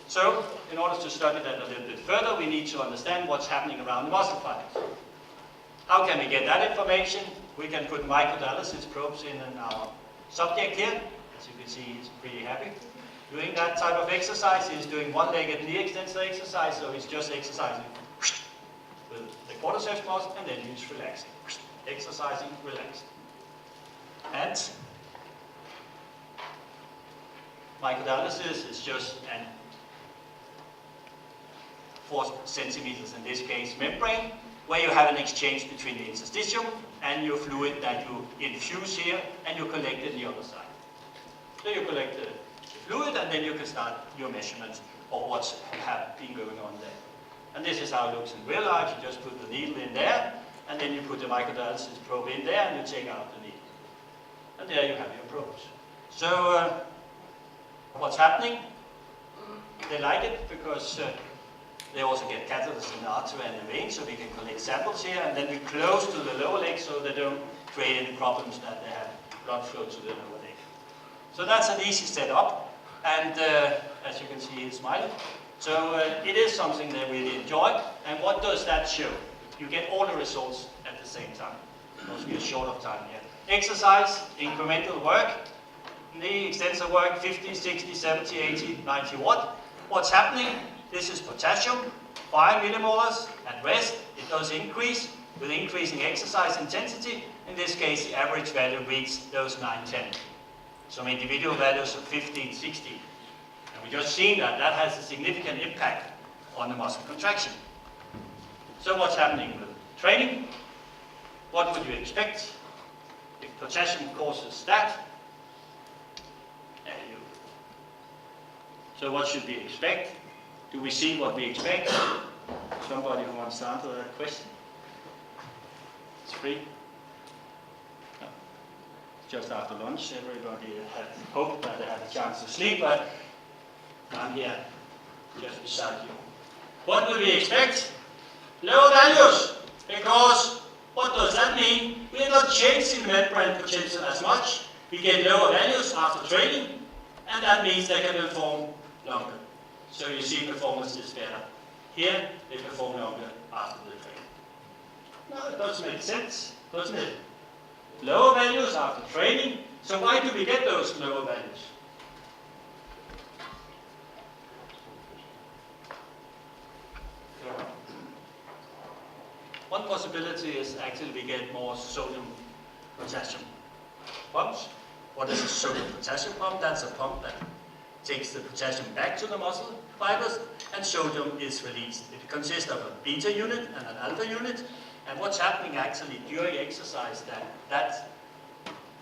So, in order to study that a little bit further, we need to understand what's happening around the muscle fibers. How can we get that information? We can put microdialysis probes in our subject here. As you can see, he's pretty happy. Doing that type of exercise, he's doing one-legged knee extensor exercise, so he's just exercising with the quadriceps muscle, and then he's relaxing. Exercising, relaxing. And microdialysis is just an 4 centimeters, in this case, membrane, where you have an exchange between the interstitium and your fluid that you infuse here, and you collect it on the other side. So you collect the fluid, and then you can start your measurements of what's been going on there. And this is how it looks in real life. You just put the needle in there, and then you put the microdialysis probe in there, and you take out the needle. And there you have your probes. So what's happening? They like it because they also get catheters in the artery and the vein, so we can collect samples here, and then we close to the lower leg so they don't create any problems that they have blood flow to the lower leg. So that's an easy setup, and as you can see, he's smiling. So it is something they really enjoy. And what does that show? You get all the results at the same time, because we are short of time here. Exercise, incremental work, knee extensor work, 50, 60, 70, 80, 90 watt. What's happening? This is potassium, 5 millimolars at rest. It does increase with increasing exercise intensity. In this case, the average value reaches those 9, 10. Some individual values of 15, 16. And we just seen that has a significant impact on the muscle contraction. So what's happening with training? What would you expect if potassium causes that? So what should we expect? Do we see what we expect? Somebody who wants to answer that question? It's free. No. Just after lunch, everybody had hoped that they had a chance to sleep, but I'm here just beside you. What do we expect? Low values, because what does that mean? We are not changing membrane potential as much. We get lower values after training, and that means they can perform longer. So you see performance is better. Here, they perform longer after the training. No, it doesn't make sense, doesn't it? Lower values after training. So why do we get those lower values? One possibility is actually we get more sodium-potassium pumps. What is a sodium-potassium pump? That's a pump that takes the potassium back to the muscle fibers, and sodium is released. It consists of a beta unit and an alpha unit, and what's happening actually during exercise, that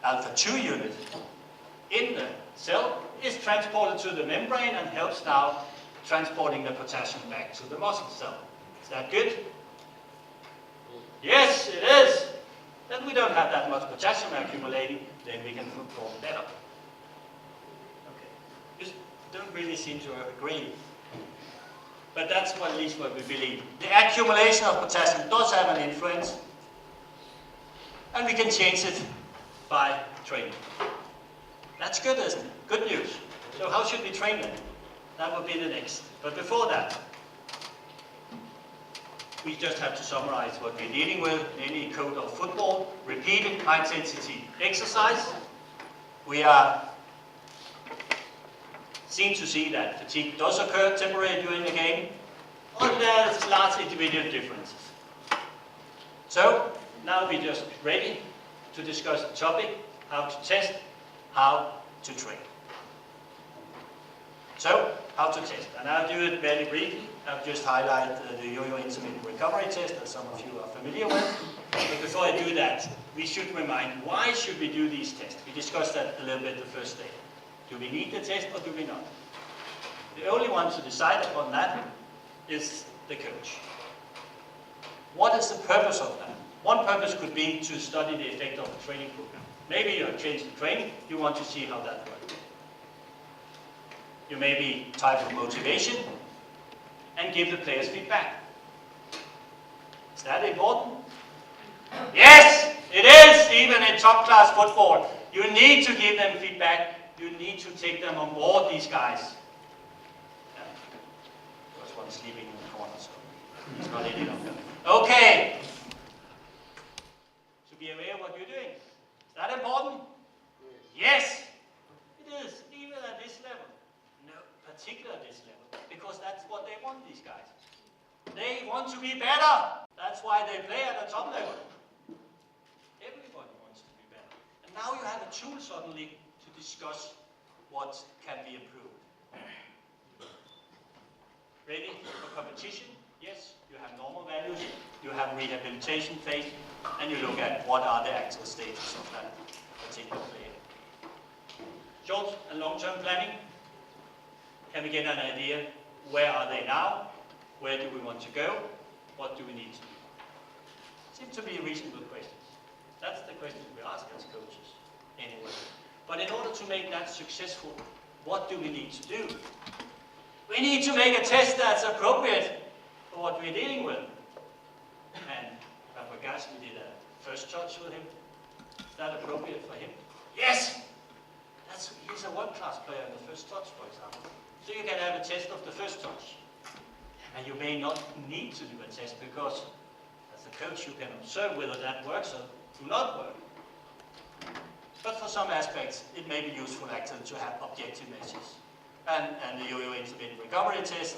alpha 2 unit in the cell is transported to the membrane and helps now transporting the potassium back to the muscle cell. Is that good? Yes, it is. Then we don't have that much potassium accumulating, then we can perform better. Don't really seem to agree. But that's at least what we believe. The accumulation of potassium does have an influence, and we can change it by training. That's good, isn't it? Good news. So how should we train them? That would be the next. But before that, we just have to summarize what we're dealing with in any code of football. Repeated high-intensity exercise. We are seem to see that fatigue does occur temporarily during the game, but there's large individual differences. So now we're just ready to discuss the topic, how to test, how to train. So, how to test, and I'll do it very briefly. I'll just highlight the yo-yo intermittent recovery test that some of you are familiar with. But before I do that, we should remind, why should we do these tests? We discussed that a little bit the first day. Do we need the test or do we not? The only one to decide upon that is the coach. What is the purpose of that? One purpose could be to study the effect of the training program. Maybe you have changed the training, you want to see how that works. You maybe type of motivation and give the players feedback. Is that important? Yes, it is, even in top class football. You need to give them feedback. You need to take them on board, these guys. is sleeping in the corner, so he's not any longer. Okay. To be aware of what you're doing. Is that important? Yes. It is, even at this level. No, particularly at this level. Because that's what they want, these guys. They want to be better. That's why they play at the top level. Everybody wants to be better. And now you have a tool suddenly to discuss what can be improved. Ready for competition? Yes, you have normal values, you have rehabilitation phase, and you look at what are the actual stages of that particular player. Short and long-term planning. Can we get an idea? Where are they now? Where do we want to go? What do we need to do? Seems to be reasonable questions. That's the questions we ask as coaches, anyway. But in order to make that successful, what do we need to do? We need to make a test that's appropriate for what we're dealing with. And Bangsbo, we did a first touch with him. Is that appropriate for him? Yes! He's a world-class player in the first touch, for example. So you can have a test of the first touch. And you may not need to do a test because, as a coach, you can observe whether that works or do not work. But for some aspects, it may be useful actually to have objective measures. And the yo-yo intermittent recovery test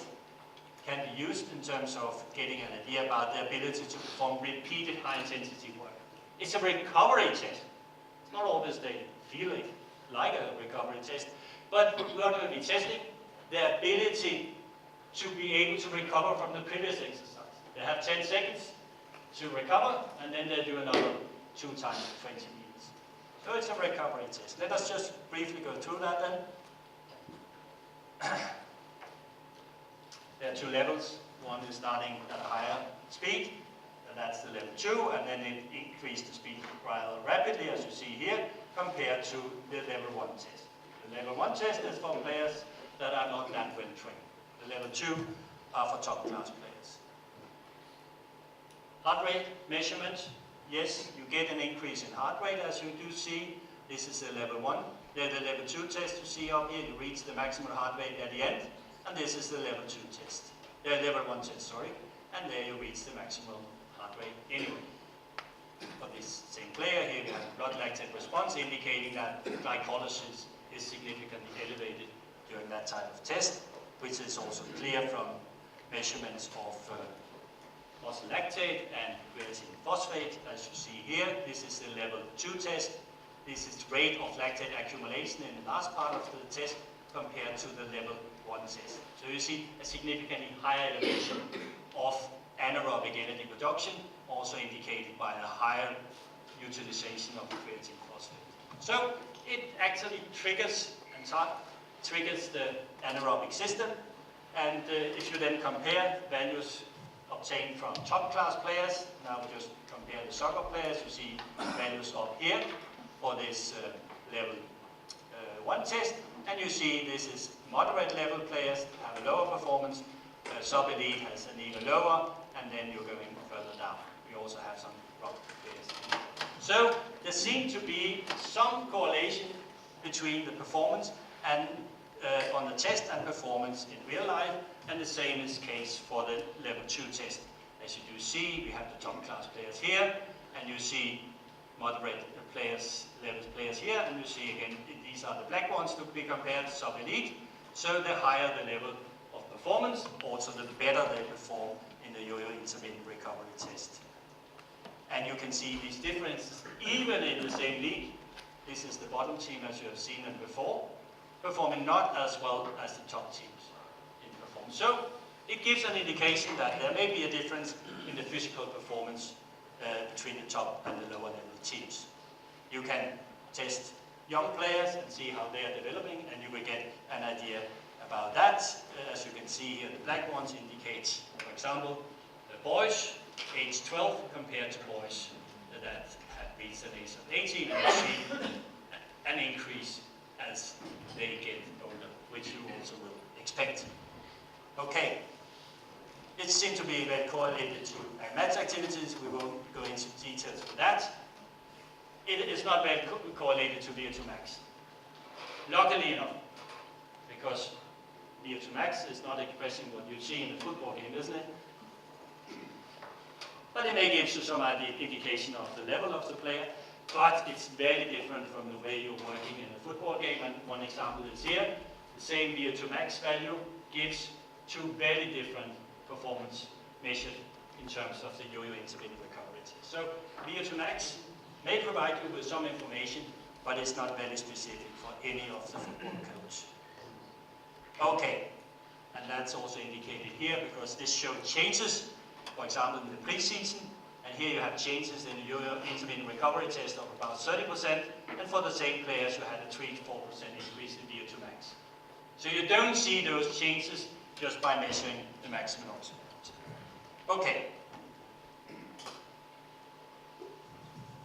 can be used in terms of getting an idea about the ability to perform repeated high-intensity work. It's a recovery test. It's not always they feel it like a recovery test, but we're going to be testing the ability to be able to recover from the previous exercise. They have 10 seconds to recover, and then they do another 2 times 20 meters. So it's a recovery test. Let us just briefly go through that then. There are 2 levels. One is starting at a higher speed, and that's the level 2, and then it increased the speed rather rapidly, as you see here, compared to the level 1 test. The level 1 test is for players that are not that well trained. The level 2 are for top class players. Heart rate measurement. Yes, you get an increase in heart rate, as you do see. This is the level 1. There's the level 2 test you see up here. You reach the maximum heart rate at the end. And this is the level 2 test. Level 1 test, sorry. And there you reach the maximum heart rate anyway. For this same player here, we have blood lactate response indicating that glycolysis is significantly elevated during that type of test, which is also clear from measurements of muscle lactate and creatine phosphate. As you see here, this is the level 2 test. This is rate of lactate accumulation in the last part of the test compared to the level 1 test. So you see a significantly higher elevation of anaerobic energy production, also indicated by a higher utilization of creatine phosphate. So it actually triggers the anaerobic system, and if you then compare values obtained from top class players, now we just compare the soccer players, you see values up here for this level 1 test, and you see this is moderate level players have a lower performance, sub-elite has an even lower, and then you're going further down. We also have some rock players. So there seems to be some correlation between the performance and on the test and performance in real life, and the same is the case for the level 2 test. As you do see, we have the top class players here, and you see moderate players, level players here, and you see again, these are the black ones to be compared, sub-elite. So the higher the level of performance, also the better they perform in the yo-yo intermittent recovery test. And you can see these differences even in the same league. This is the bottom team as you have seen them before, performing not as well as the top teams in performance. So it gives an indication that there may be a difference in the physical performance between the top and the lower level teams. You can test young players and see how they are developing, and you will get an idea about that. As you can see here, the black ones indicate, for example, the boys age 12 compared to boys that have reached an age of 18, and you see an increase as they get older, which you also will expect. Okay. It seems to be very correlated to match activities. We won't go into details for that. It is not very correlated to VO2 max. Luckily enough, because VO2 max is not expressing what you see in a football game, isn't it? But it may give you some indication of the level of the player, but it's very different from the way you're working in a football game. And one example is here. The same VO2 max value gives two very different performance measured in terms of the yo-yo intermittent recovery test. So VO2 max may provide you with some information, but it's not very specific for any of the football coaches. Okay, and that's also indicated here because this shows changes, for example, in the preseason, and here you have changes in the yo-yo intermittent recovery test of about 30%, and for the same players you had a 3 to 4% increase in VO2 max. So you don't see those changes just by measuring the maximum oxygen. Okay.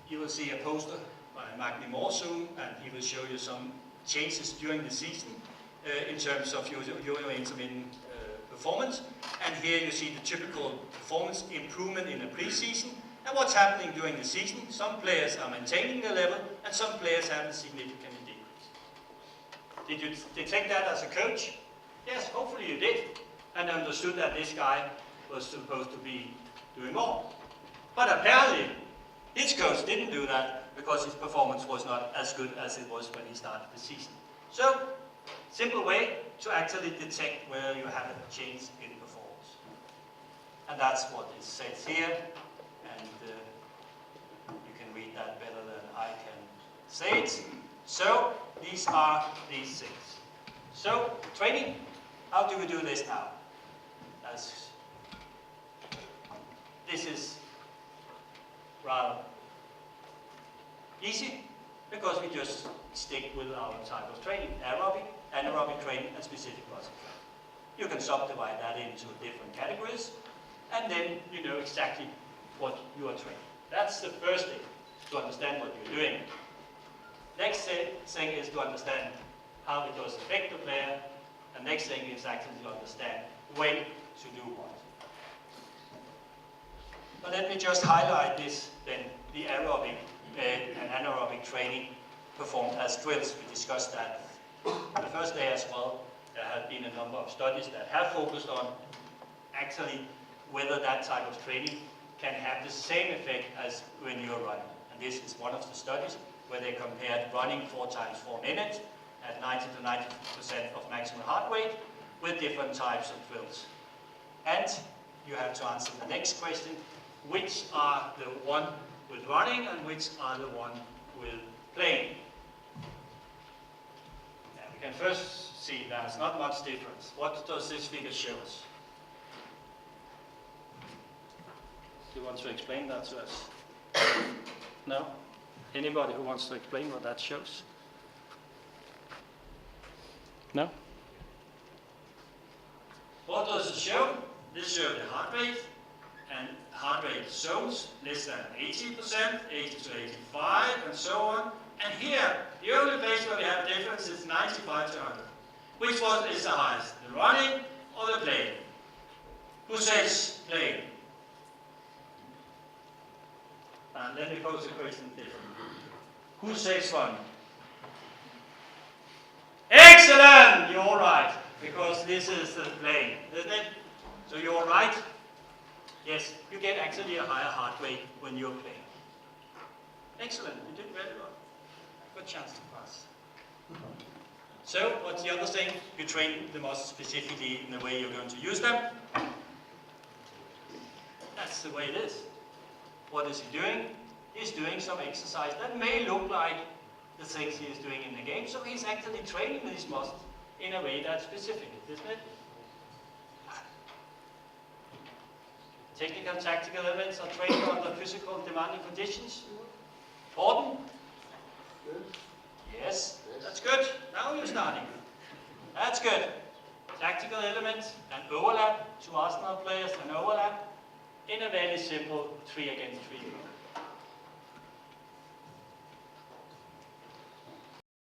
You will see a poster by Magni Morsum, and he will show you some changes during the season in terms of yo-yo intermittent performance. And here you see the typical performance improvement in the preseason and what's happening during the season. Some players are maintaining their level, and some players have a significant decrease. Did you detect that as a coach? Yes, hopefully you did, and understood that this guy was supposed to be doing more. But apparently, his coach didn't do that because his performance was not as good as it was when he started the season. So, simple way to actually detect where you have a change in performance. And that's what it says here, and you can read that better than I can say it. So, these are these things. So, training, how do we do this now? This is rather easy because we just stick with our type of training, aerobic, anaerobic training, and specific muscle training. You can subdivide that into different categories, and then you know exactly what you are training. That's the first thing, to understand what you're doing. Next thing is to understand how it does affect the player, and next thing is actually to understand when to do what. But let me just highlight this then, the aerobic and anaerobic training performed as drills. We discussed that the first day as well. There have been a number of studies that have focused on actually whether that type of training can have the same effect as when you're running. And this is one of the studies where they compared running 4 times 4 minutes at 90 to 90% of maximum heart rate with different types of drills. And you have to answer the next question, which are the one with running and which are the one with playing. Now we can first see there's not much difference. What does this figure show us? Do you want to explain that to us? No? Anybody who wants to explain what that shows? No? What does it show? This shows the heart rate, and heart rate zones less than 80%, 80 to 85, and so on. And here, the only place where we have difference is 95 to 100. Which one is the highest, the running or the playing? Who says playing? And let me pose the question differently. Who says running? Excellent! You're right, because this is the playing, isn't it? So you're right. Yes, you get actually a higher heart rate when you're playing. Excellent, you did very well. Good chance to pass. So, what's the other thing? You train the muscles specifically in the way you're going to use them. That's the way it is. What is he doing? He's doing some exercise that may look like the things he is doing in the game, so he's actually training these muscles in a way that's specific, isn't it? Technical and tactical elements are trained under physical demanding conditions. Important? Good. Yes, that's good. Now you're starting. That's good. Tactical elements and overlap. 2 Arsenal players and overlap in a very simple 3 against 3 game.